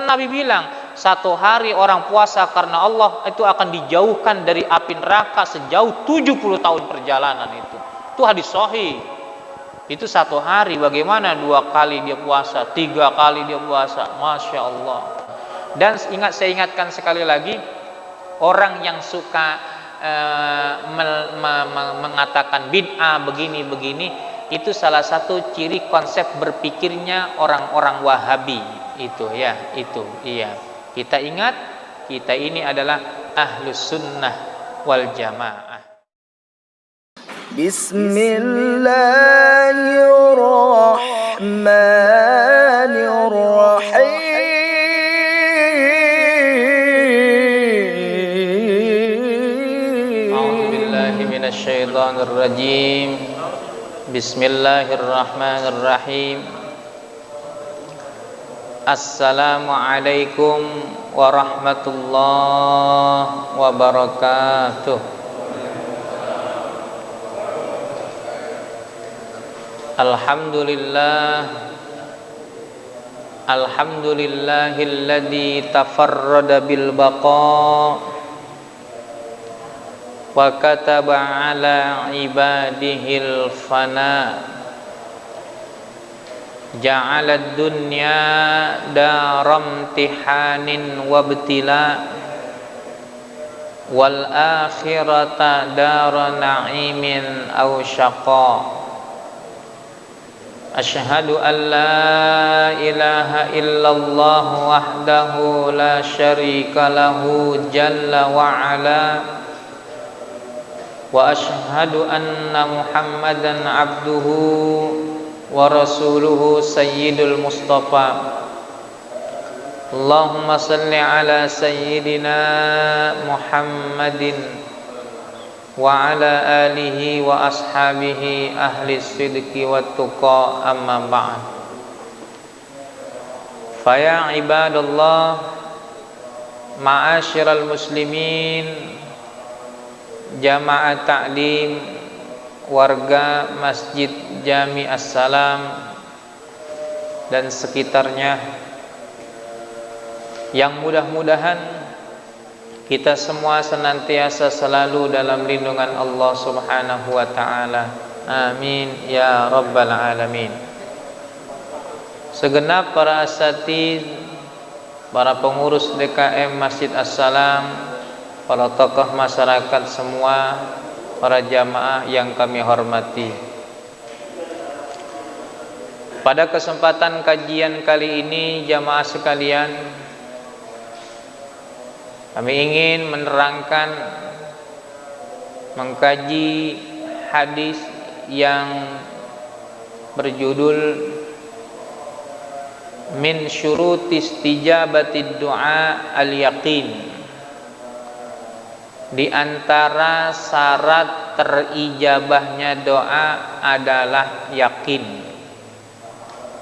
Nabi bilang, satu hari orang puasa karena Allah itu akan dijauhkan dari api neraka sejauh 70 tahun perjalanan itu. Itu hadis sahih. Itu satu hari, bagaimana 2 kali dia puasa, 3 kali dia puasa, Masya Allah. Dan saya ingatkan sekali lagi, orang yang suka mengatakan bid'ah begini-begini, itu salah satu ciri konsep berpikirnya orang-orang Wahabi. Itu ya, itu iya. Kita ingat, kita ini adalah Ahlus Sunnah wal Jamaah. Bismillahirrahmanirrahim. A'udzubillahi minasyaitonirrajim. Bismillahirrahmanirrahim. Assalamualaikum warahmatullahi wabarakatuh. Alhamdulillahilladzi tafarrada bil baqa wa kataba ala ibadihil fana. Ja'alad dunya daram tihanin wabtila wal akhirata dara na'imin aw syaqa. Asyhadu an la ilaha illallah wahdahu la syarika lahu jalla wa ala, wa asyhadu anna Muhammadan abduhu wa rasuluhu sayyidul mustafa. Allahumma salli ala sayyidina Muhammadin wa ala alihi wa ashabihi ahli sidqi wa tuqa, amma ba'd. Faya ibadallah, ma'asyiral muslimin, jamaah ta'lim, warga Masjid Jami As-Salam dan sekitarnya, yang mudah-mudahan kita semua senantiasa selalu dalam lindungan Allah Subhanahu wa ta'ala. Amin ya rabbal alamin. Segenap para asatidz, para pengurus DKM Masjid As-Salam, para tokoh masyarakat semua, para jamaah yang kami hormati. Pada kesempatan kajian kali ini, jamaah sekalian, kami ingin menerangkan, mengkaji hadis yang berjudul Min syuruti istijabatid du'a al-yaqin. Di antara syarat terijabahnya doa adalah yakin.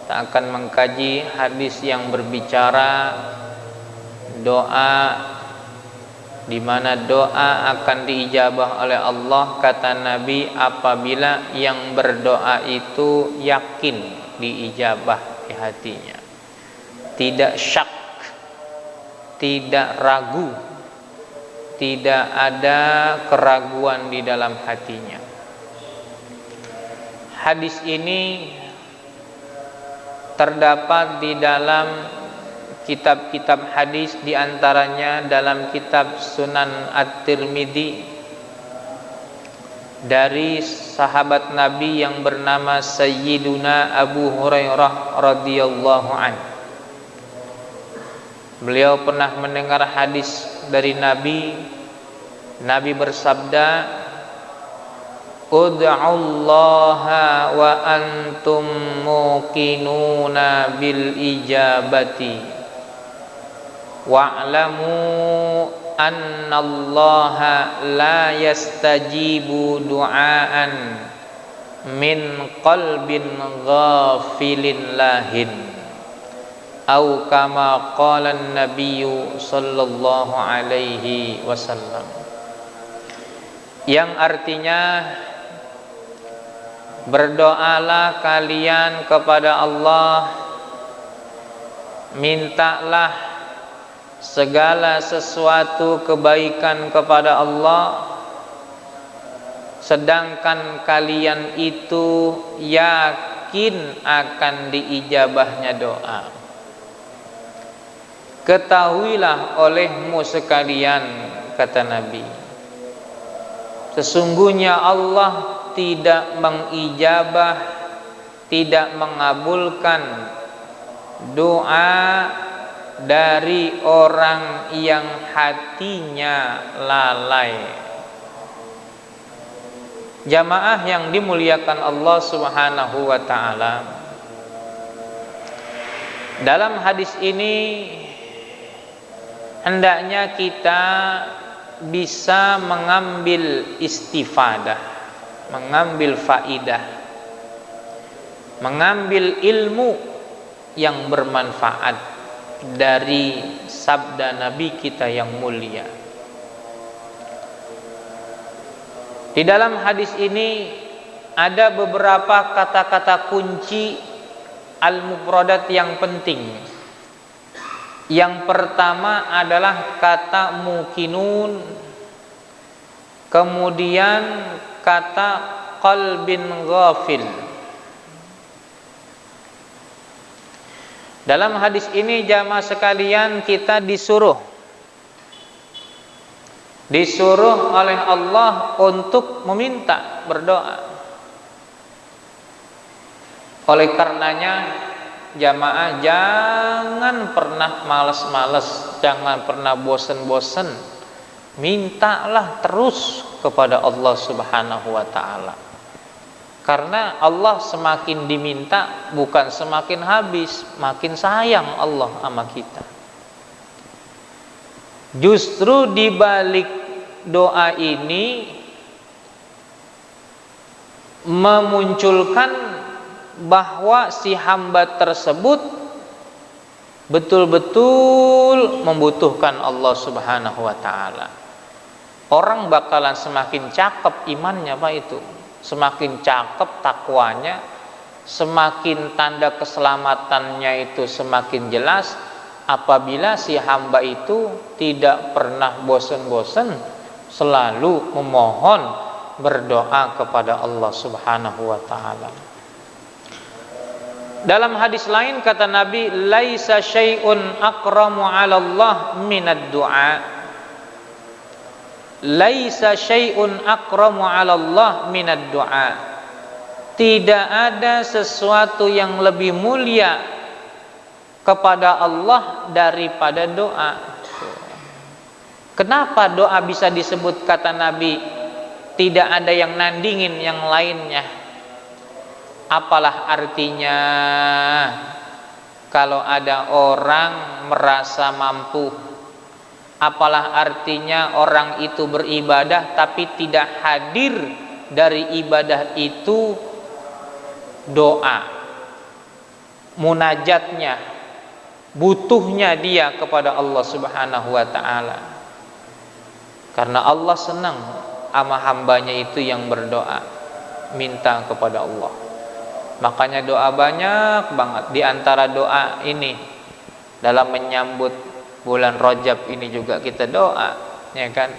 Kita akan mengkaji hadis yang berbicara doa, di mana doa akan diijabah oleh Allah. Kata Nabi, apabila yang berdoa itu yakin diijabah di hatinya, tidak syak, tidak ragu, tidak ada keraguan di dalam hatinya. Hadis ini terdapat di dalam kitab-kitab hadis, di antaranya dalam kitab Sunan At-Tirmidzi dari sahabat Nabi yang bernama Sayyiduna Abu Hurairah radhiyallahu anhu. Beliau pernah mendengar hadis dari Nabi. Nabi bersabda, ud'ullaha wa antum muqinuna bil ijabati wa'lamu annallaha la yastajibu du'aan min qalbin ghafilin lahin. Au kama qala an-nabiyyu sallallahu alaihi wasallam. Yang artinya, berdoalah kalian kepada Allah, mintalah segala sesuatu kebaikan kepada Allah, sedangkan kalian itu yakin akan diijabahnya doa. Ketahuilah olehmu sekalian, kata Nabi, sesungguhnya Allah tidak mengijabah, tidak mengabulkan doa dari orang yang hatinya lalai. Jamaah yang dimuliakan Allah Subhanahu wa taala, dalam hadis ini hendaknya kita bisa mengambil istifadah, mengambil faidah, mengambil ilmu yang bermanfaat dari sabda Nabi kita yang mulia. Di dalam hadis ini ada beberapa kata-kata kunci al-mufradat yang penting. Yang pertama adalah kata mukinun, kemudian kata qalbin ghafil. Dalam hadis ini jamaah sekalian, kita disuruh oleh Allah untuk meminta, berdoa. Oleh karenanya jamaah jangan pernah malas-malas, jangan pernah bosan-bosan, mintalah terus kepada Allah Subhanahu wa taala. Karena Allah semakin diminta bukan semakin habis, makin sayang Allah sama kita. Justru di balik doa ini memunculkan bahwa si hamba tersebut betul-betul membutuhkan Allah Subhanahu wa taala. Orang bakalan semakin cakep imannya Pak itu, semakin cakep takwanya, semakin tanda keselamatannya itu semakin jelas apabila si hamba itu tidak pernah bosan-bosan selalu memohon, berdoa kepada Allah Subhanahu wa taala. Dalam hadis lain kata Nabi, laisa syai'un akramu 'ala Allah minad du'a. Laisa syai'un akramu 'ala Allah minad du'a. Tidak ada sesuatu yang lebih mulia kepada Allah daripada doa. Kenapa doa bisa disebut kata Nabi tidak ada yang nandingin yang lainnya? Apalah artinya kalau ada orang merasa mampu? Apalah artinya orang itu beribadah tapi tidak hadir dari ibadah itu doa, munajatnya, butuhnya dia kepada Allah Subhanahu wa taala. Karena Allah senang sama hambanya itu yang berdoa, minta kepada Allah. Makanya doa banyak banget. Di antara doa ini dalam menyambut bulan Rajab ini juga kita doa, ya kan?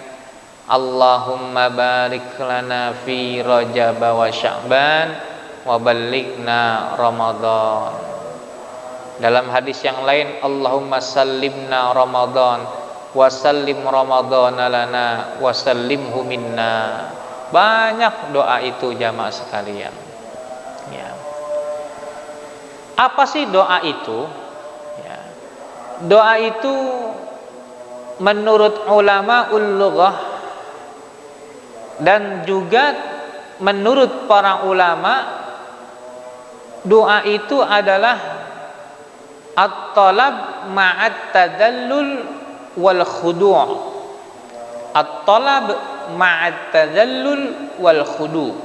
Allahumma barik lana fi Rajab wa Sya'ban wa ballighna Ramadan. Dalam hadis yang lain, Allahumma sallimna Ramadan wa sallim Ramadan lana wa sallimhu minna. Banyak doa itu jamaah sekalian. Ya. Apa sih doa itu? Ya. Doa itu menurut ulama ul-lughah dan juga menurut para ulama, doa itu adalah at-talab ma'at tadallul wal khudu'. At-talab ma'at tadallul wal khudu'.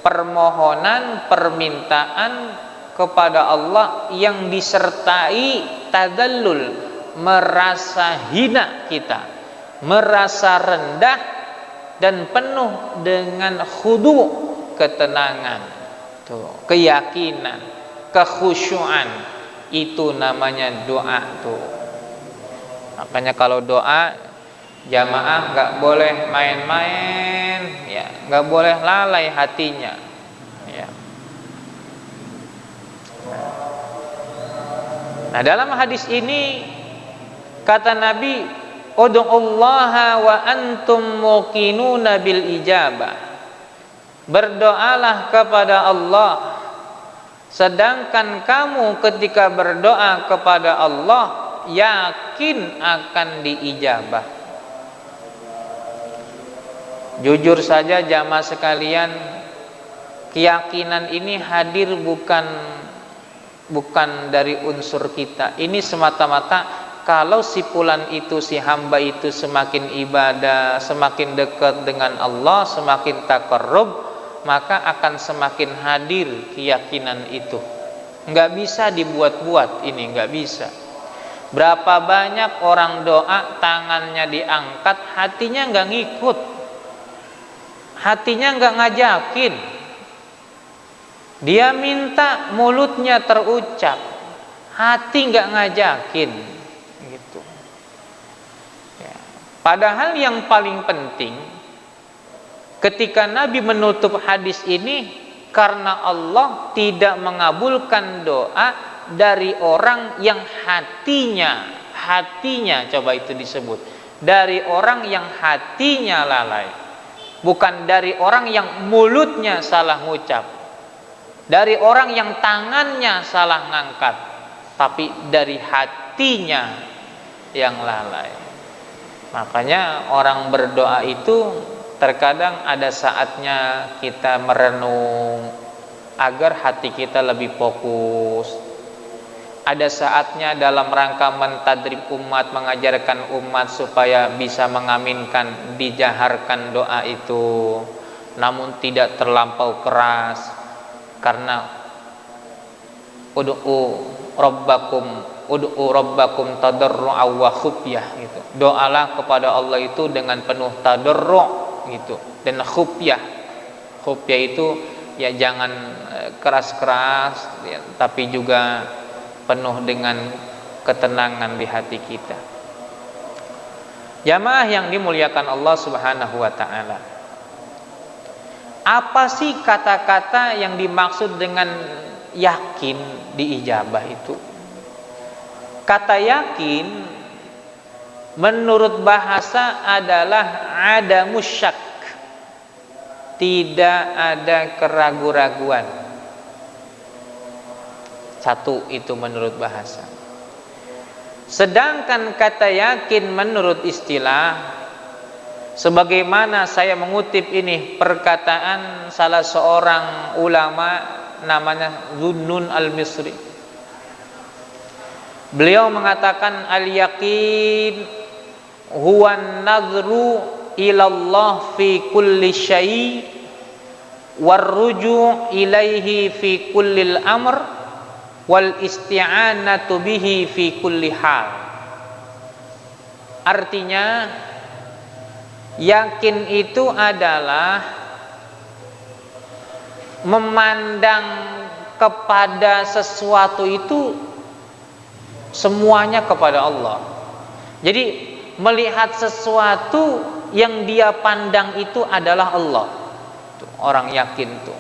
Permohonan, permintaan kepada Allah yang disertai tadallul, merasa hina kita, merasa rendah dan penuh dengan khudu', ketenangan, tuh, keyakinan, kekhusyuan. Itu namanya doa tuh. Makanya kalau doa jamaah nggak boleh main-main, ya, nggak boleh lalai hatinya, ya. Nah, dalam hadis ini kata Nabi, "Ud'ullaha wa antum muqinuna bil ijabah." Berdoalah kepada Allah sedangkan kamu ketika berdoa kepada Allah yakin akan diijabah. Jujur saja jamaah sekalian, keyakinan ini hadir bukan dari unsur kita. Ini semata-mata kalau si fulan itu, si hamba itu semakin ibadah, semakin dekat dengan Allah, semakin taqarrub, maka akan semakin hadir keyakinan itu. Nggak bisa dibuat-buat, ini nggak bisa. Berapa banyak orang doa tangannya diangkat, hatinya nggak ngikut, hatinya nggak ngajakin. Dia minta mulutnya terucap, hati nggak ngajakin, gitu. Ya. Padahal yang paling penting ketika Nabi menutup hadis ini, karena Allah tidak mengabulkan doa dari orang yang hatinya coba itu disebut, dari orang yang hatinya lalai, bukan dari orang yang mulutnya salah ngucap, dari orang yang tangannya salah ngangkat, tapi dari hatinya yang lalai. Makanya orang berdoa itu terkadang ada saatnya kita merenung agar hati kita lebih fokus. Ada saatnya dalam rangka mentadrib umat, mengajarkan umat supaya bisa mengaminkan, dijaharkan doa itu, namun tidak terlampau keras, karena ud'u rabbakum tadarru'a wa khufyah gitu. Doalah kepada Allah itu dengan penuh tadarru' gitu, dan khufyah. Khufyah itu ya jangan keras-keras, ya, tapi juga penuh dengan ketenangan di hati kita. Jamaah yang dimuliakan Allah Subhanahu wa taala. Apa sih kata-kata yang dimaksud dengan yakin diijabah itu? Kata yakin menurut bahasa adalah adamus syak, tidak ada keraguan-raguan. Satu itu menurut bahasa. Sedangkan kata yakin menurut istilah, sebagaimana saya mengutip ini perkataan salah seorang ulama namanya Zunnun al-Misri. Beliau mengatakan al-yaqin huwa an-nadhru ila Allah fi kulli syai' war-ruju' ilaihi fi kulli al-amr wal isti'anatu bihi fi kulli hal. Artinya yakin itu adalah memandang kepada sesuatu itu semuanya kepada Allah. Jadi melihat sesuatu yang dia pandang itu adalah Allah. Tuh, orang yakin tuh.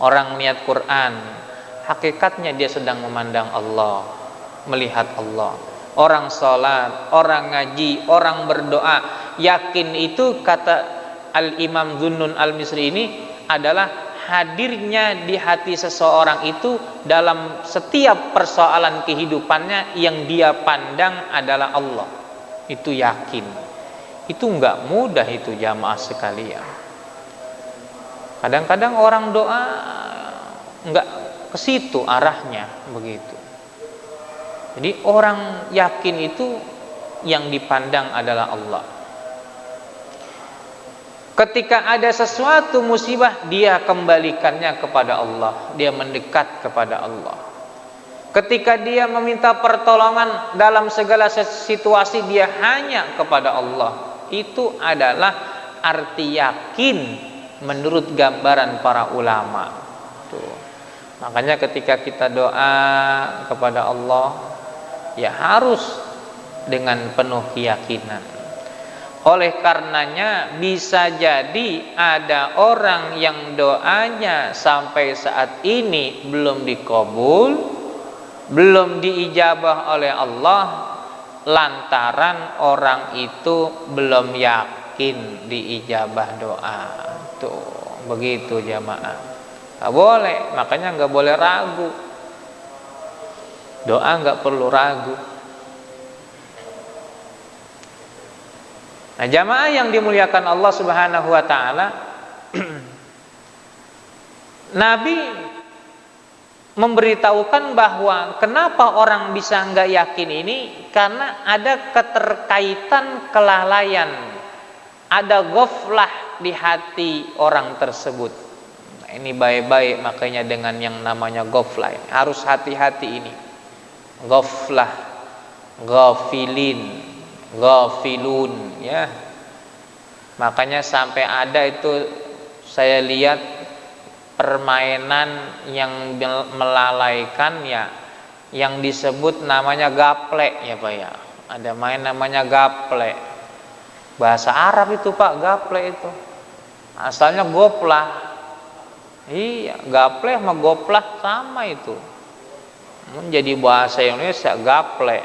Orang niat Quran, hakikatnya dia sedang memandang Allah, melihat Allah. Orang sholat, orang ngaji, orang berdoa, yakin itu kata Al-Imam Zunnun al-Misri ini adalah hadirnya di hati seseorang itu dalam setiap persoalan kehidupannya yang dia pandang adalah Allah. Itu yakin. Itu enggak mudah itu jamaah sekalian. Kadang-kadang orang doa enggak ke situ arahnya begitu. Jadi orang yakin itu yang dipandang adalah Allah. Ketika ada sesuatu musibah, dia kembalikannya kepada Allah, dia mendekat kepada Allah. Ketika dia meminta pertolongan dalam segala situasi, dia hanya kepada Allah. Itu adalah arti yakin menurut gambaran para ulama. Tuh. Makanya ketika kita doa kepada Allah, ya harus dengan penuh keyakinan. Oleh karenanya bisa jadi ada orang yang doanya sampai saat ini belum dikabul, belum diijabah oleh Allah, lantaran orang itu belum yakin diijabah doa. Tuh, begitu jamaah. Nggak boleh, makanya nggak boleh ragu. Doa nggak perlu ragu. Nah, jamaah yang dimuliakan Allah Subhanahu wa taala, Nabi memberitahukan bahwa kenapa orang bisa nggak yakin ini, karena ada keterkaitan kelalaian, ada ghaflah di hati orang tersebut. Nah, ini baik-baik makanya dengan yang namanya ghaflah harus hati-hati ini. Ghaflah, ghafilin, ghafilun, ya. Makanya sampai ada itu saya lihat permainan yang melalaikan, ya, yang disebut namanya gaplek, ya Pak, ya. Ada main namanya gaplek. Bahasa Arab itu Pak, gaplek itu. Asalnya goplah. Iya, gaplek sama goplah sama itu. Menjadi bahasa Indonesia gaplek.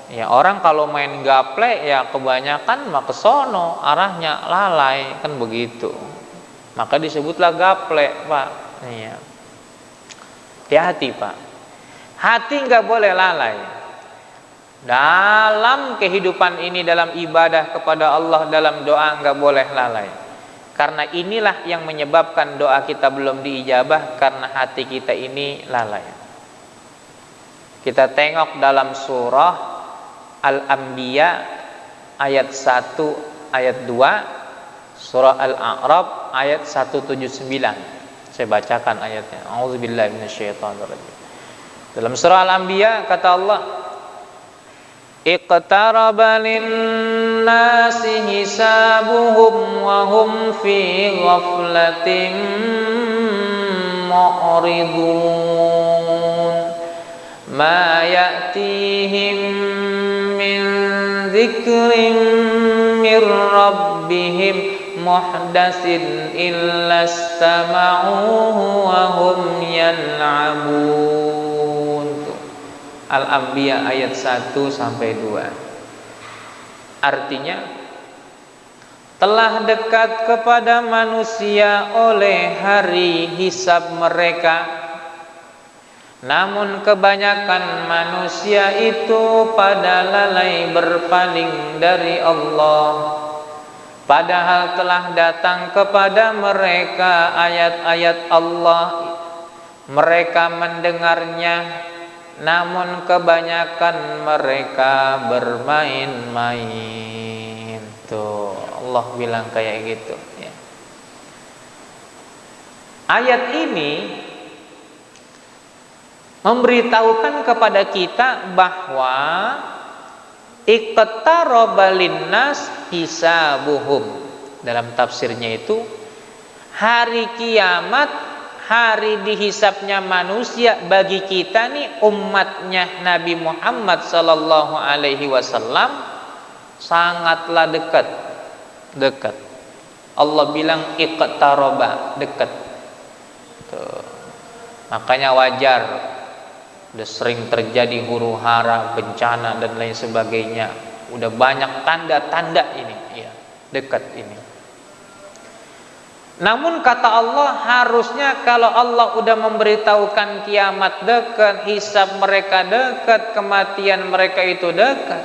Ya, orang kalau main gaplek ya kebanyakan mah kesono, arahnya lalai, kan begitu. Maka disebutlah gaplek, Pak. Iya. Hati-hati, Pak. Hati nggak boleh lalai. Dalam kehidupan ini, dalam ibadah kepada Allah, dalam doa nggak boleh lalai. Karena inilah yang menyebabkan doa kita belum diijabah, karena hati kita ini lalai. Kita tengok dalam surah Al-Anbiya ayat 1, ayat 2, surah Al-A'raf ayat 179. Saya bacakan ayatnya. A'udzubillahi minasyaitonirrajim. Dalam surah Al-Anbiya kata Allah, iqtaraba lin-nasi hisabuhum wa hum fi ghaflatin mu'ridun ma ya'tihim min dzikrin min rabbihim muhdatsin illa istama'uhu wa hum yal'abun. Al-Anbiya ayat 1 sampai 2. Artinya, telah dekat kepada manusia oleh hari hisab mereka, namun kebanyakan manusia itu pada lalai berpaling dari Allah. Padahal telah datang kepada mereka ayat-ayat Allah, mereka mendengarnya, namun kebanyakan mereka bermain-main. Tuh, Allah bilang kayak gitu, ya. Ayat ini memberitahukan kepada kita bahwa iqtaraba linnas hisabuhum. Dalam tafsirnya itu, hari kiamat, hari dihisapnya manusia bagi kita nih umatnya Nabi Muhammad sallallahu alaihi wasallam sangatlah dekat. Allah bilang iqtaraba, dekat. Tuh. Makanya wajar udah sering terjadi huru-hara, bencana dan lain sebagainya. Udah banyak tanda-tanda ini, ya, dekat ini. Namun kata Allah, harusnya kalau Allah udah memberitahukan kiamat dekat, hisab mereka dekat, kematian mereka itu dekat,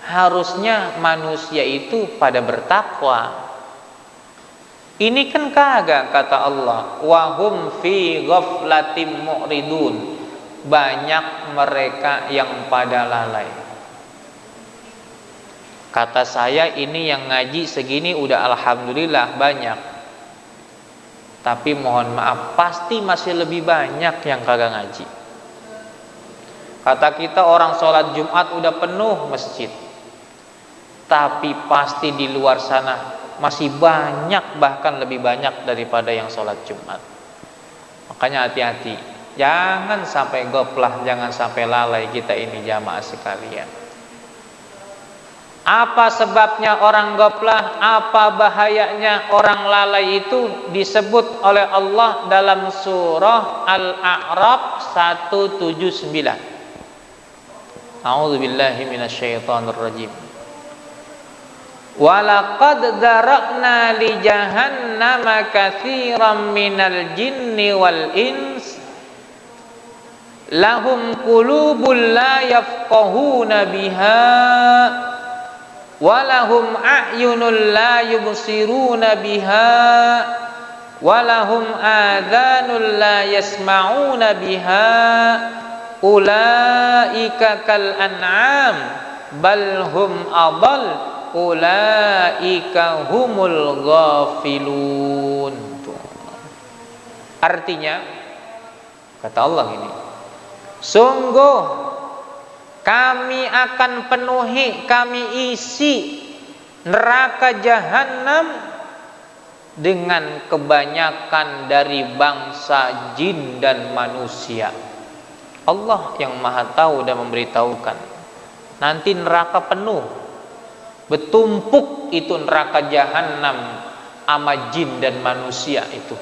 harusnya manusia itu pada bertakwa. Ini kan kagak, kata Allah, wahum fi ghaflatim mu'ridun, banyak mereka yang pada lalai. Kata saya, ini yang ngaji segini udah alhamdulillah banyak. Tapi mohon maaf, pasti masih lebih banyak yang kagak ngaji. Kata kita orang sholat Jumat udah penuh masjid, tapi pasti di luar sana masih banyak, bahkan lebih banyak daripada yang sholat Jumat. Makanya hati-hati. Jangan sampai goplah, jangan sampai lalai kita ini jamaah sekalian. Apa sebabnya orang goplah? Apa bahayanya orang lalai itu? Disebut oleh Allah dalam surah Al-A'raf 179. A'udzubillahi minasyaitonirrajim. Walaqad dzara'na li jahannama katsiran minal jinni wal ins lahum qulubun la yafqahuna biha walahum a'yunun la yubsiruna biha walahum adhanun la yasma'una biha ulaika kal an'am bal hum adall ulaika humul ghafilun. Artinya kata Allah ini, sungguh kami akan penuhi, kami isi neraka jahanam dengan kebanyakan dari bangsa jin dan manusia. Allah yang maha tahu dan memberitahukan, nanti neraka penuh, bertumpuk itu neraka jahanam sama jin dan manusia itu.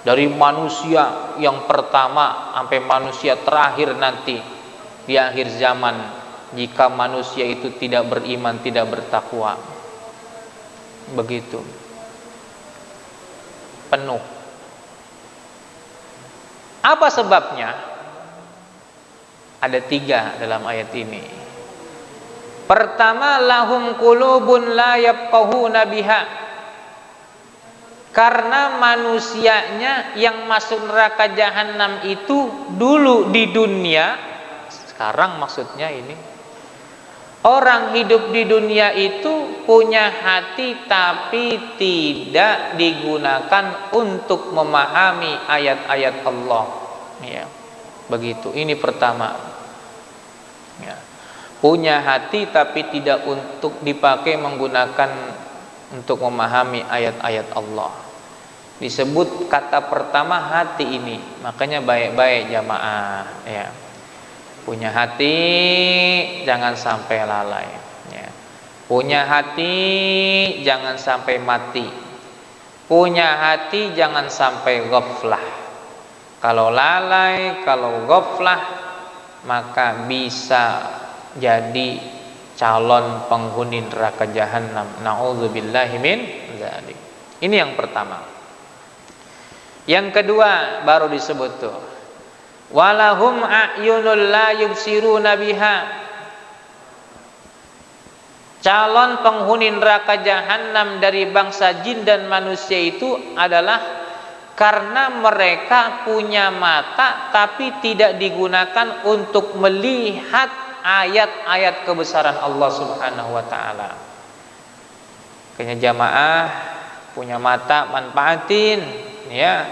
Dari manusia yang pertama sampai manusia terakhir nanti di akhir zaman, jika manusia itu tidak beriman, tidak bertakwa, begitu penuh. Apa sebabnya? Ada 3 dalam ayat ini. Pertama, lahum qulubun la yafqahuna biha. Karena manusianya yang masuk neraka jahanam itu dulu di dunia, sekarang maksudnya ini, orang hidup di dunia itu punya hati tapi tidak digunakan untuk memahami ayat-ayat Allah. Ya, begitu. Ini pertama. Ya. Punya hati tapi tidak untuk dipakai menggunakan untuk memahami ayat-ayat Allah. Disebut kata pertama hati ini. Makanya baik-baik jamaah, ya. Punya hati jangan sampai lalai, ya. Punya hati jangan sampai mati. Punya hati jangan sampai ghaflah. Kalau lalai, kalau ghaflah, maka bisa jadi calon penghuni neraka jahanam. Na'udzubillahi min dzalik. Ini yang pertama. Yang kedua baru disebut tuh, walahum a'yunul la yubsiruna biha. Calon penghuni neraka jahanam dari bangsa jin dan manusia itu adalah karena mereka punya mata tapi tidak digunakan untuk melihat ayat-ayat kebesaran Allah Subhanahu wa taala. Kayaknya jamaah punya mata, manfaatin ya,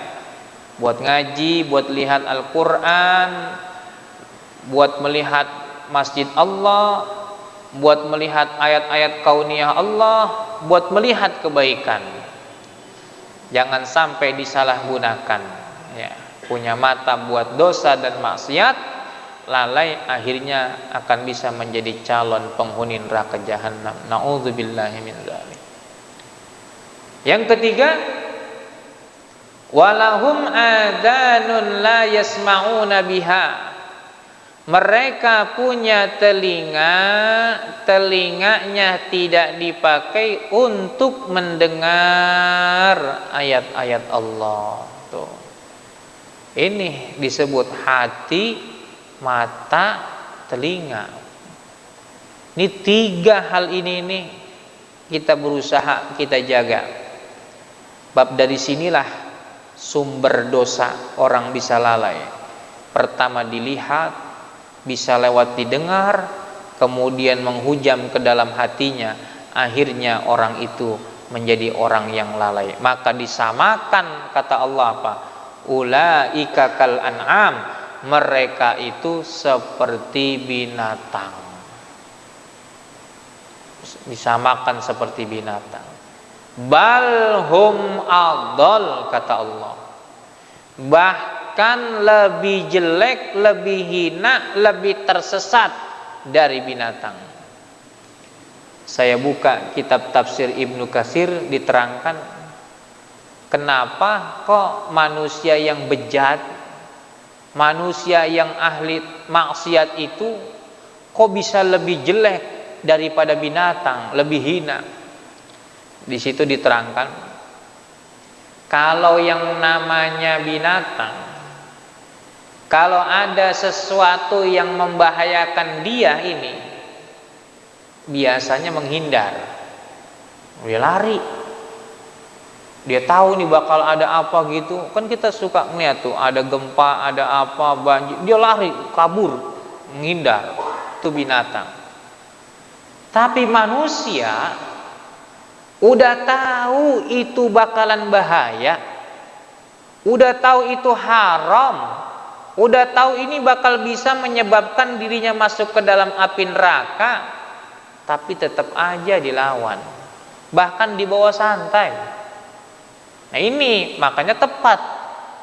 buat ngaji, buat lihat Al-Qur'an, buat melihat masjid Allah, buat melihat ayat-ayat kauniyah Allah, buat melihat kebaikan. Jangan sampai disalahgunakan, ya. Punya mata buat dosa dan maksiat, lalai akhirnya akan bisa menjadi calon penghuni neraka jahanam. Na'udzubillahi min dzalik. Yang ketiga, walahum adanun la yasma'una biha. Mereka punya telinga, telinganya tidak dipakai untuk mendengar ayat-ayat Allah. Tuh. Ini disebut hati, mata, telinga. Ini 3 hal ini nih kita berusaha kita jaga. Bab dari sinilah sumber dosa orang bisa lalai. Pertama dilihat, bisa lewat didengar, kemudian menghujam ke dalam hatinya, akhirnya orang itu menjadi orang yang lalai. Maka disamakan kata Allah apa? Ulaika kal an'am, mereka itu seperti binatang. Disamakan seperti binatang. Bal hum adall kata Allah. akan lebih jelek, lebih hina, lebih tersesat dari binatang. Saya buka kitab tafsir Ibnu Katsir, diterangkan kenapa kok manusia yang bejat, manusia yang ahli maksiat itu kok bisa lebih jelek daripada binatang, lebih hina. Di situ diterangkan, kalau yang namanya binatang, kalau ada sesuatu yang membahayakan dia ini, biasanya menghindar. Dia lari. Dia tahu nih bakal ada apa gitu. Kan kita suka ngeliat tuh, ada gempa, ada apa, banjir. Dia lari, kabur, menghindar. Itu binatang. Tapi manusia udah tahu itu bakalan bahaya, udah tahu itu haram, udah tahu ini bakal bisa menyebabkan dirinya masuk ke dalam api neraka, tapi tetap aja dilawan, bahkan dibawa santai. Nah ini makanya tepat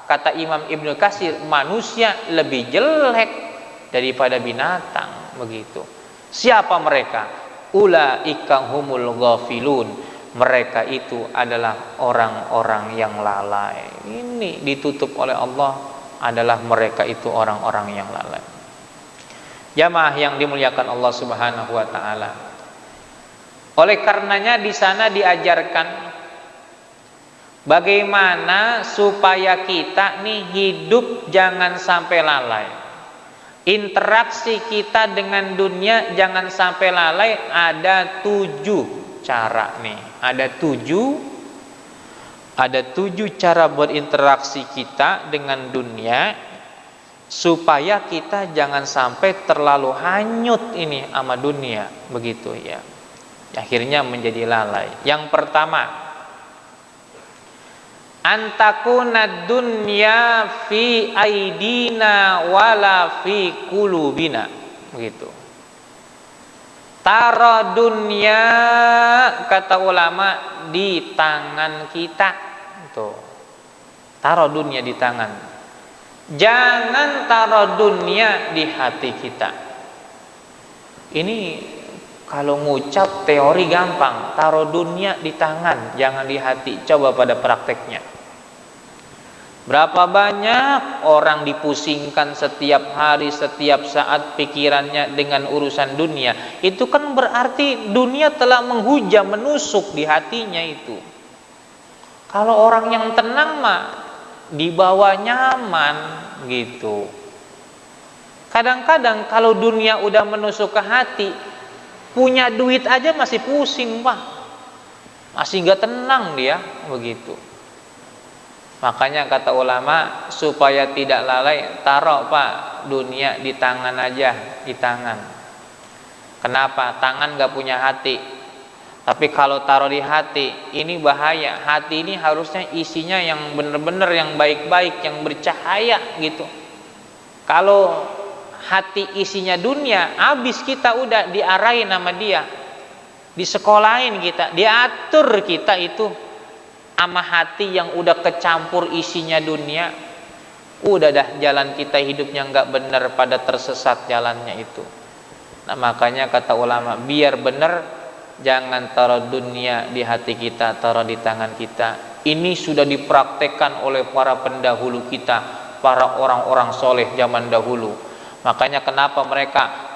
kata Imam Ibnu Katsir, manusia lebih jelek daripada binatang, begitu. Siapa mereka? Ulaika humul ghafilun. Mereka itu adalah orang-orang yang lalai. Ini ditutup oleh Allah, adalah mereka itu orang-orang yang lalai. Jamaah yang dimuliakan Allah Subhanahu wa taala. Oleh karenanya di sana diajarkan bagaimana supaya kita nih hidup jangan sampai lalai. Interaksi kita dengan dunia jangan sampai lalai. Ada 7 cara nih. Ada 7 cara berinteraksi kita dengan dunia supaya kita jangan sampai terlalu hanyut ini sama dunia, begitu ya. Akhirnya menjadi lalai. Yang pertama, antakuna dunya fi aidina wala fi qulubina, begitu. Taro dunia, kata ulama, di tangan kita. Tuh. Taro dunia di tangan. Jangan taro dunia di hati kita. Ini kalau ngucap teori gampang, taro dunia di tangan, jangan di hati. Coba pada prakteknya. Berapa banyak orang dipusingkan setiap hari, setiap saat pikirannya dengan urusan dunia. Itu kan berarti dunia telah menghujam, menusuk di hatinya itu. Kalau orang yang tenang mah dibawa nyaman gitu. Kadang-kadang kalau dunia udah menusuk ke hati, punya duit aja masih pusing Pak, masih gak tenang dia, begitu. Makanya kata ulama, supaya tidak lalai, taruh Pak dunia di tangan aja, di tangan. Kenapa? Tangan gak punya hati. Tapi kalau taruh di hati, ini bahaya. Hati ini harusnya isinya yang benar-benar, yang baik-baik, yang bercahaya gitu. Kalau hati isinya dunia, habis kita udah diarahin sama dia, disekolahin kita, diatur kita itu sama hati yang udah kecampur isinya dunia. Udah dah jalan kita hidupnya nggak benar, pada tersesat jalannya itu. Nah makanya kata ulama, biar benar jangan taruh dunia di hati kita, taruh di tangan kita. Ini sudah dipraktekkan oleh para pendahulu kita, para orang-orang soleh zaman dahulu. Makanya kenapa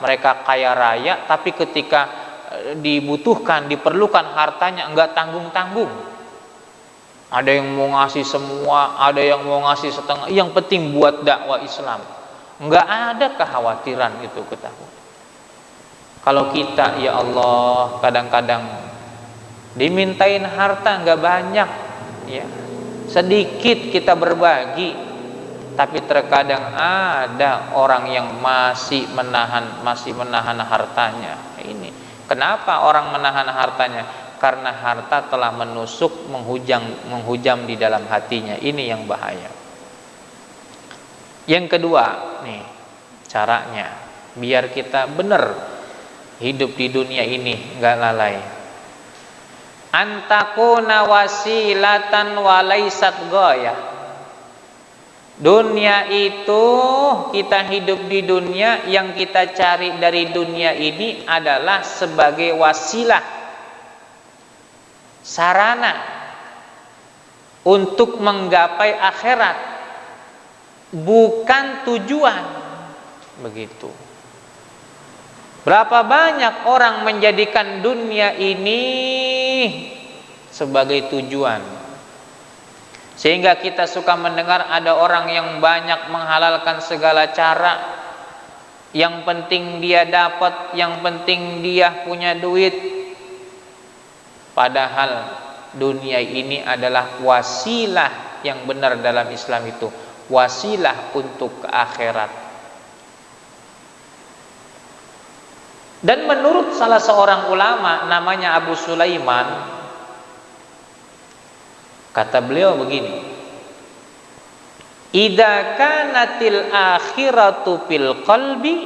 mereka kaya raya, tapi ketika dibutuhkan, diperlukan hartanya nggak tanggung-tanggung. Ada yang mau ngasih semua, ada yang mau ngasih setengah. Yang penting buat dakwah Islam. Nggak ada kekhawatiran itu, ketahui. Kalau kita, ya Allah, kadang-kadang dimintain harta nggak banyak, ya, sedikit kita berbagi, tapi terkadang ada orang yang masih menahan hartanya. Ini kenapa orang menahan hartanya? Karena harta telah menusuk, menghujam di dalam hatinya. Ini yang bahaya. Yang kedua nih caranya, biar kita benar hidup di dunia ini nggak lalai. Antakuna wasilatan walaisat ghayah. Dunia itu, kita hidup di dunia, yang kita cari dari dunia ini adalah sebagai wasilah, sarana untuk menggapai akhirat, bukan tujuan. Begitu. Berapa banyak orang menjadikan dunia ini sebagai tujuan, sehingga kita suka mendengar ada orang yang banyak menghalalkan segala cara. Yang penting dia dapat, yang penting dia punya duit. Padahal dunia ini adalah wasilah yang benar dalam Islam itu, wasilah untuk ke akhirat. Dan menurut salah seorang ulama namanya Abu Sulaiman, kata beliau begini, idza kanatil akhiratu fil qalbi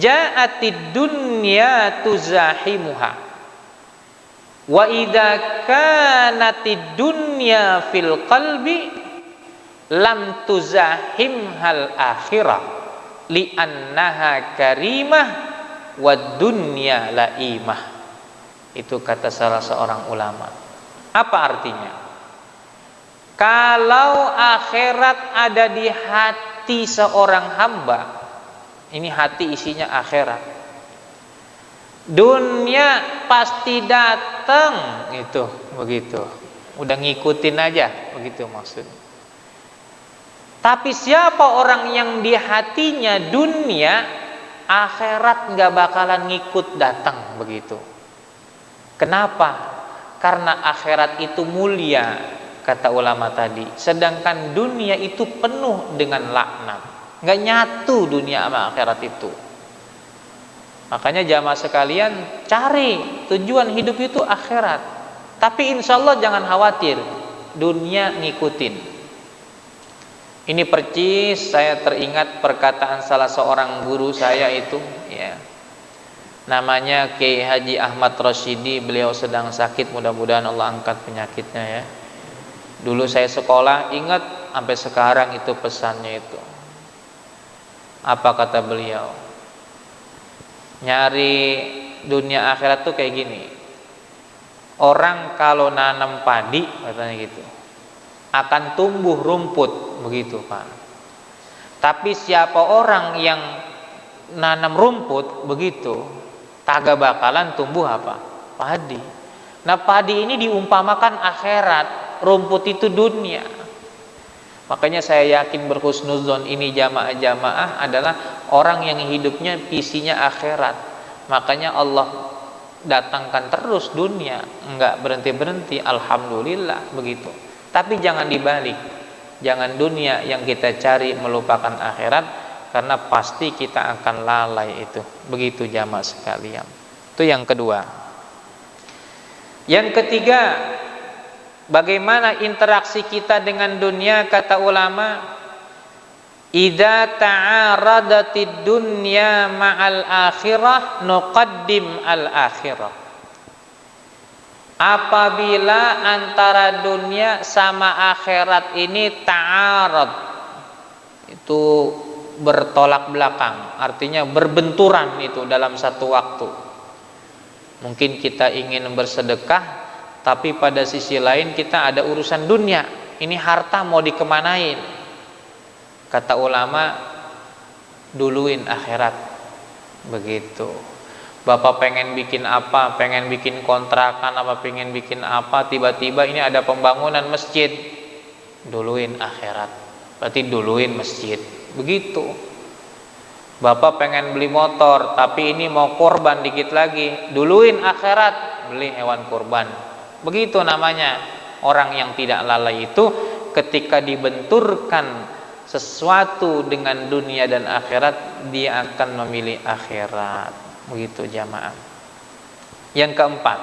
ja'atid dunya tuzahimuha, wa idza kanatid dunya fil qalbi lam tuzahimhal akhirah li'annaha karimah wad dunya laimah. Itu kata salah seorang ulama. Apa artinya? Kalau akhirat ada di hati seorang hamba, ini hati isinya akhirat, dunia pasti datang, itu begitu. Udah ngikutin aja, begitu maksudnya. Tapi siapa orang yang di hatinya dunia, akhirat nggak bakalan ngikut datang, begitu. Kenapa? Karena akhirat itu mulia, kata ulama tadi. Sedangkan dunia itu penuh dengan laknat. Nggak nyatu dunia sama akhirat itu. Makanya jamaah sekalian, cari tujuan hidup itu akhirat. Tapi insya Allah jangan khawatir, dunia ngikutin. Ini percis saya teringat perkataan salah seorang guru saya itu, ya. Namanya Kiai Haji Ahmad Rasyidi. Beliau sedang sakit, mudah-mudahan Allah angkat penyakitnya, ya. Dulu saya sekolah, ingat sampai sekarang itu pesannya itu. Apa kata beliau? Nyari dunia akhirat tuh kayak gini. Orang kalau nanam padi, katanya gitu, akan tumbuh rumput, begitu Pak. Tapi siapa orang yang nanam rumput, begitu, kagak bakalan tumbuh apa? Padi. Nah, padi ini diumpamakan akhirat, rumput itu dunia. Makanya saya yakin berhusnuzon ini jamaah-jamaah adalah orang yang hidupnya visinya akhirat. Makanya Allah datangkan terus dunia, enggak berhenti-berhenti, alhamdulillah, begitu. Tapi jangan dibalik. Jangan dunia yang kita cari melupakan akhirat, karena pasti kita akan lalai itu. Begitu jamaah sekalian. Itu yang kedua. Yang ketiga, bagaimana interaksi kita dengan dunia? Kata ulama, idza ta'aradatid dunya ma'al akhirah nuqaddim al akhirah. Apabila antara dunia sama akhirat ini ta'arad, itu bertolak belakang, artinya berbenturan itu dalam satu waktu. Mungkin kita ingin bersedekah, tapi pada sisi lain kita ada urusan dunia. Ini harta mau dikemanain? Kata ulama, duluin akhirat. Begitu. Bapak pengen bikin apa? Pengen bikin kontrakan apa? Pengen bikin apa? Tiba-tiba ini ada pembangunan masjid. Duluin akhirat. Berarti duluin masjid. Begitu. Bapak pengen beli motor, tapi ini mau korban dikit lagi. Duluin akhirat, beli hewan korban. Begitu namanya orang yang tidak lalai itu, ketika dibenturkan sesuatu dengan dunia dan akhirat, dia akan memilih akhirat. Begitu jamaah. Yang keempat,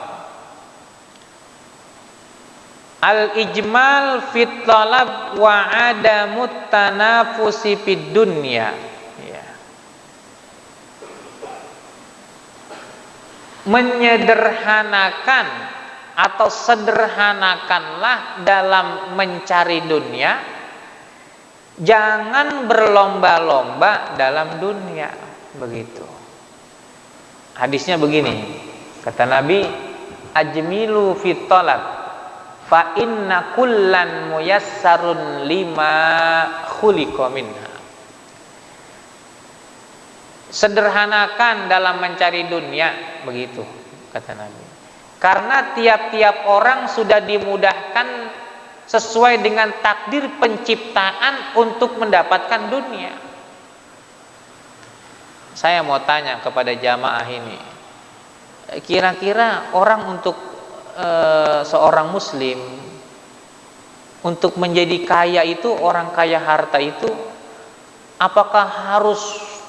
al-ijmal fit talab wa adamut tanafusi fid dunya. Ya. Menyederhanakan atau sederhanakanlah dalam mencari dunia Jangan berlomba-lomba dalam dunia, begitu. Hadisnya begini, kata Nabi, ajmilu fit talab fa inna kullan muyassarun lima khuliqa minha. Sederhanakan dalam mencari dunia, begitu kata Nabi. Karena tiap-tiap orang sudah dimudahkan sesuai dengan takdir penciptaan untuk mendapatkan dunia. Saya mau tanya kepada jamaah ini, kira-kira orang untuk seorang muslim untuk menjadi kaya itu, orang kaya harta itu, apakah harus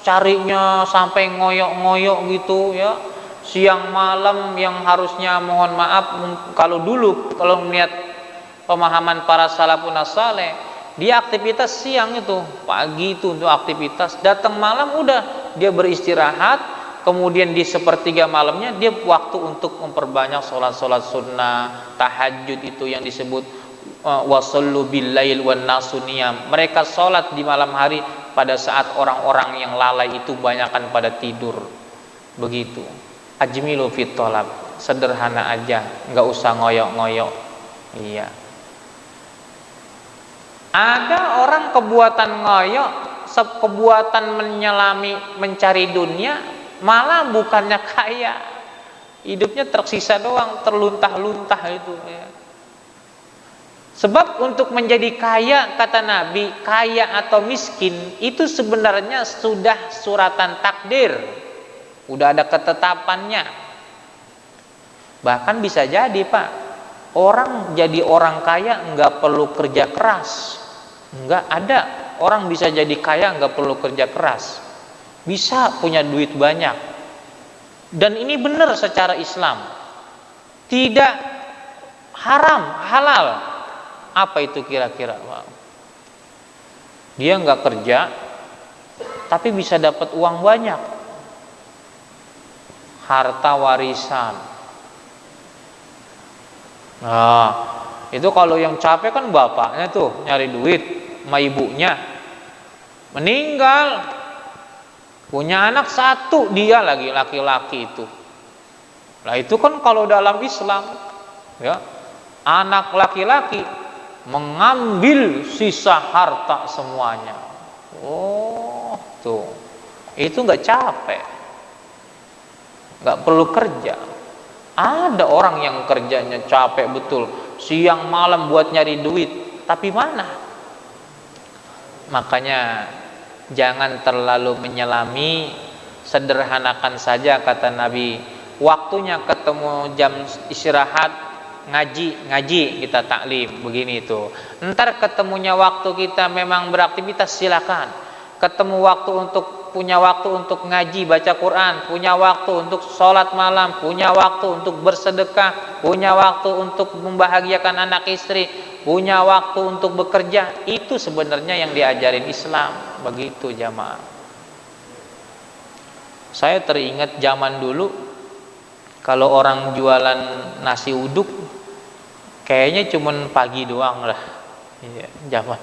carinya sampai ngoyok-ngoyok gitu ya, siang malam, yang harusnya mohon maaf kalau dulu kalau melihat pemahaman para salafun saleh, dia aktivitas siang itu, pagi itu untuk aktivitas, datang malam udah dia beristirahat, kemudian di sepertiga malamnya dia waktu untuk memperbanyak sholat-sholat sunnah, tahajud itu yang disebut wasallu billail wan nasu niyam. Mereka sholat di malam hari pada saat orang-orang yang lalai itu banyakan pada tidur, begitu. Ajmilu fit thalab, sederhana aja, nggak usah ngoyok-ngoyok. Iya. Ada orang kebuatan ngoyok, kebuatan menyelami mencari dunia, malah bukannya kaya, hidupnya tersisa doang, terluntah-luntah itu ya. Sebab untuk menjadi kaya, kata Nabi, kaya atau miskin itu sebenarnya sudah suratan takdir, udah ada ketetapannya. Bahkan bisa jadi Pak, orang jadi orang kaya nggak perlu kerja keras. Nggak ada orang bisa jadi kaya nggak perlu kerja keras, bisa punya duit banyak. Dan ini benar secara Islam, tidak haram, halal. Apa itu kira-kira? Dia nggak kerja tapi bisa dapat uang banyak, harta warisan. Nah, itu kalau yang capek kan bapaknya tuh nyari duit, sama ibunya meninggal, punya anak satu, dia lagi laki-laki itu. Nah itu kan kalau dalam Islam ya, anak laki-laki mengambil sisa harta semuanya. Oh tuh, itu nggak capek, nggak perlu kerja. Ada orang yang kerjanya capek betul, siang malam buat nyari duit, tapi mana? Makanya jangan terlalu menyelami, sederhanakan saja kata Nabi. Waktunya ketemu jam istirahat, ngaji kita taklim begini itu. Ntar ketemunya waktu kita memang beraktivitas, silakan. Ketemu waktu punya waktu untuk ngaji, baca Quran, punya waktu untuk sholat malam, punya waktu untuk bersedekah, punya waktu untuk membahagiakan anak istri, punya waktu untuk bekerja. Itu sebenarnya yang diajarin Islam, begitu jamaah. Saya teringat zaman dulu kalau orang jualan nasi uduk kayaknya cuman pagi doang lah. Iya, zaman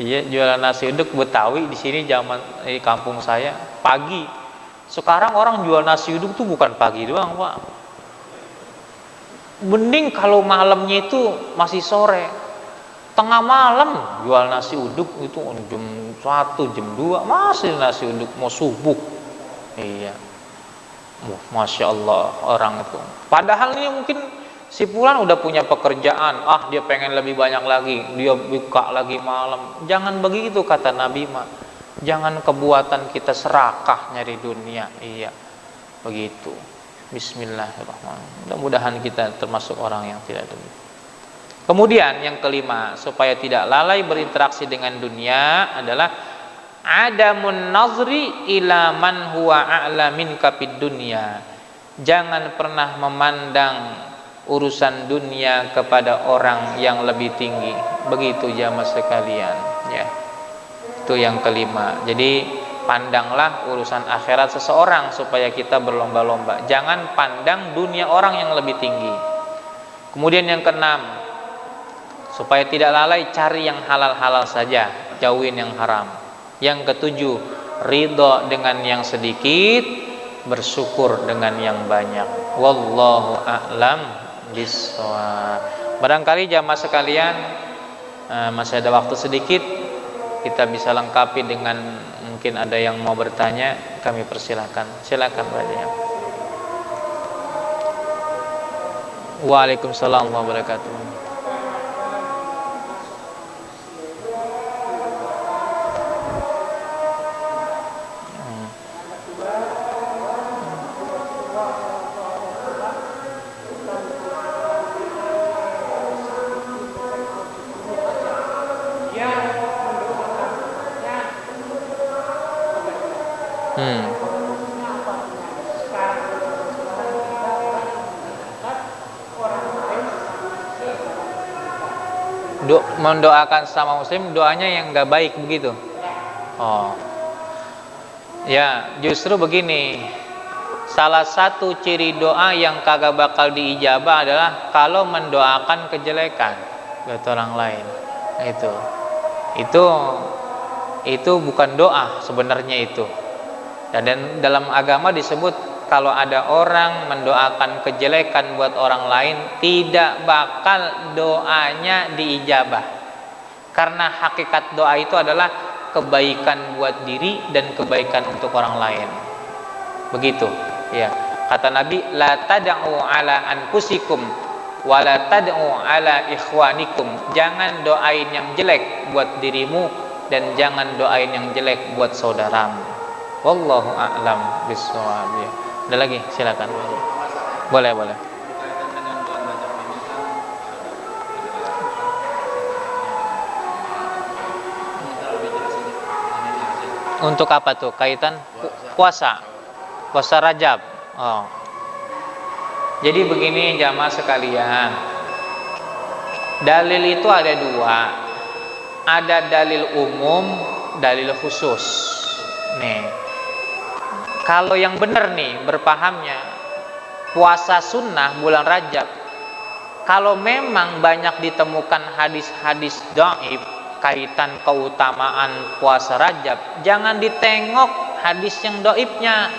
jualan nasi uduk Betawi di sini zaman di kampung saya pagi. Sekarang orang jual nasi uduk tuh bukan pagi doang, Pak. Mending kalau malamnya itu masih sore. Tengah malam jual nasi uduk itu jam 1, jam 2 masih nasi uduk mau subuh. Iya. Masya Allah orang itu. Padahal ini mungkin si fulan udah punya pekerjaan, dia pengen lebih banyak lagi, dia buka lagi malam. Jangan begitu kata Nabi mah. Jangan kebuatan kita serakah nyari dunia. Iya, begitu. Bismillahirrahmanirrahim. Mudah-mudahan kita termasuk orang yang tidak demikian. Kemudian yang kelima, supaya tidak lalai berinteraksi dengan dunia adalah adamun nazri ila man huwa a'la minka fid dunya. Jangan pernah memandang urusan dunia kepada orang yang lebih tinggi. Begitu jamaah sekalian ya. Itu yang kelima. Jadi pandanglah urusan akhirat seseorang supaya kita berlomba-lomba. Jangan pandang dunia orang yang lebih tinggi. Kemudian yang keenam, supaya tidak lalai cari yang halal-halal saja. jauhin yang haram. Yang ketujuh, ridho dengan yang sedikit, bersyukur dengan yang banyak. Wallahu a'lam bishawab. Barangkali jamaah sekalian, masih ada waktu sedikit, kita bisa lengkapi dengan mungkin ada yang mau bertanya, kami persilahkan. Silakan bertanya. Waalaikumsalam warahmatullahi wabarakatuh. Mendoakan sama muslim, doanya yang nggak baik begitu. Oh, ya justru begini. Salah satu ciri doa yang kagak bakal diijabah adalah kalau mendoakan kejelekan buat orang lain. Itu bukan doa sebenarnya itu. Dan dalam agama disebut kalau ada orang mendoakan kejelekan buat orang lain, tidak bakal doanya diijabah. Karena hakikat doa itu adalah kebaikan buat diri dan kebaikan untuk orang lain. Begitu, ya. Kata Nabi, la tad'u ala anfusikum wa la tad'u ala ikhwanikum. Jangan doain yang jelek buat dirimu dan jangan doain yang jelek buat saudaramu. Wallahu a'lam bishawab. Ada lagi? Silakan. Boleh. Untuk apa tuh? Kaitan puasa Rajab. Oh. Jadi begini jamaah sekalian. Dalil itu ada dua. Ada dalil umum, dalil khusus. Nih. Kalau yang benar nih berpahamnya puasa sunnah bulan Rajab, kalau memang banyak ditemukan hadis-hadis dhaif kaitan keutamaan puasa Rajab, jangan ditengok hadis yang dhaifnya.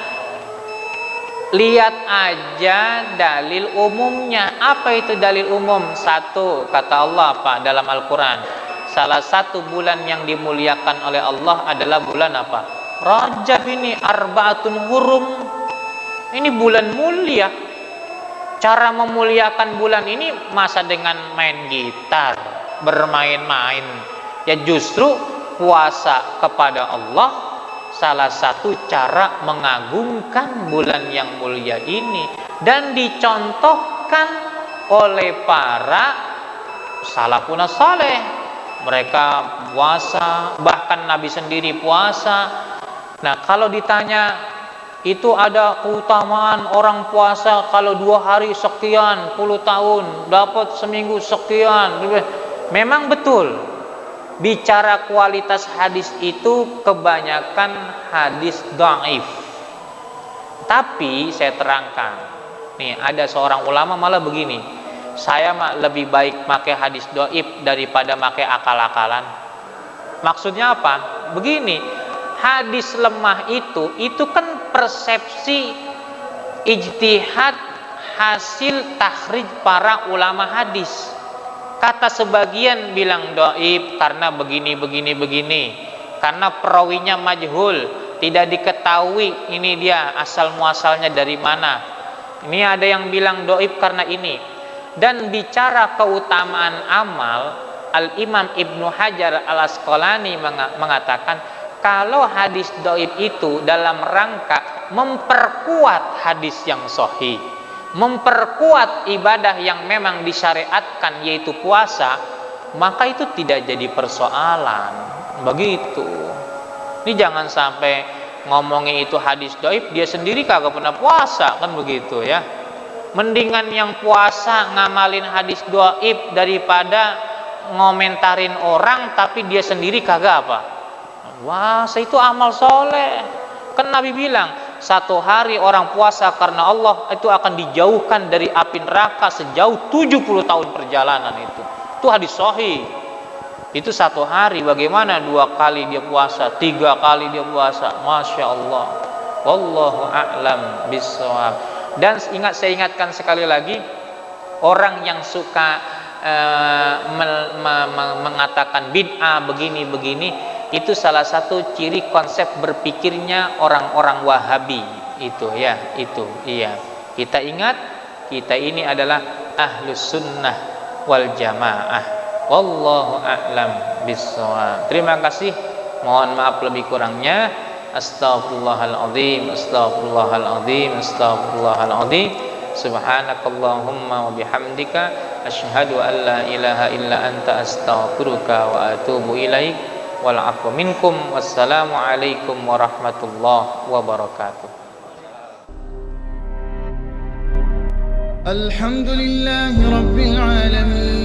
Lihat aja dalil umumnya. Apa itu dalil umum? Satu, kata Allah apa dalam Al-Quran, salah satu bulan yang dimuliakan oleh Allah adalah bulan apa? Rajab. Ini arbaatun hurum, ini bulan mulia. Cara memuliakan bulan ini masa dengan main gitar, bermain-main? Ya justru puasa kepada Allah salah satu cara mengagungkan bulan yang mulia ini, dan dicontohkan oleh para salafun saleh. Mereka puasa, bahkan Nabi sendiri puasa. Nah, kalau ditanya itu ada keutamaan orang puasa, kalau 2 hari sekian puluh tahun, dapat seminggu sekian. Memang betul. Bicara kualitas hadis itu kebanyakan hadis dhaif. Tapi saya terangkan, nih ada seorang ulama malah begini, saya lebih baik pakai hadis dhaif daripada pakai akal-akalan. Maksudnya apa? Begini, hadis lemah itu kan persepsi ijtihad hasil takhrij para ulama hadis. Kata sebagian bilang dhaif karena begini, karena perawinya majhul, tidak diketahui ini dia asal muasalnya dari mana. Ini ada yang bilang dhaif karena ini. Dan bicara keutamaan amal, Al-Imam Ibnu Hajar Al-Asqalani mengatakan kalau hadis dhaif itu dalam rangka memperkuat hadis yang sahih, memperkuat ibadah yang memang disyariatkan yaitu puasa, maka itu tidak jadi persoalan. Begitu. Ini jangan sampai ngomongin itu hadis dhaif, dia sendiri kagak pernah puasa, kan begitu ya. Mendingan yang puasa ngamalin hadis dhaif daripada ngomentarin orang tapi dia sendiri kagak apa. Wah, itu amal soleh. Kan Nabi bilang, 1 hari orang puasa karena Allah itu akan dijauhkan dari api neraka sejauh 70 tahun perjalanan itu. Itu hadis sahih. Itu satu hari bagaimana 2 kali dia puasa, 3 kali dia puasa. Masya Allah. Wallahu a'lam bishawab. Dan saya ingatkan sekali lagi, orang yang suka mengatakan bid'ah begini-begini, itu salah satu ciri konsep berpikirnya orang-orang Wahabi. Itu ya, itu iya. Kita ingat, kita ini adalah ahlus sunnah wal jamaah. Wallahu a'lam bishawab. Terima kasih. Mohon maaf lebih kurangnya. Astaghfirullahaladzim, astaghfirullahaladzim, astaghfirullahaladzim. Subhanakallahumma wa bihamdika asyhadu an la ilaha illa anta astaghfiruka wa atubu ilaik. Wal 'afwu minkum. Wassalamu alaikum warahmatullahi wabarakatuh. Alhamdulillahi rabbil alamin.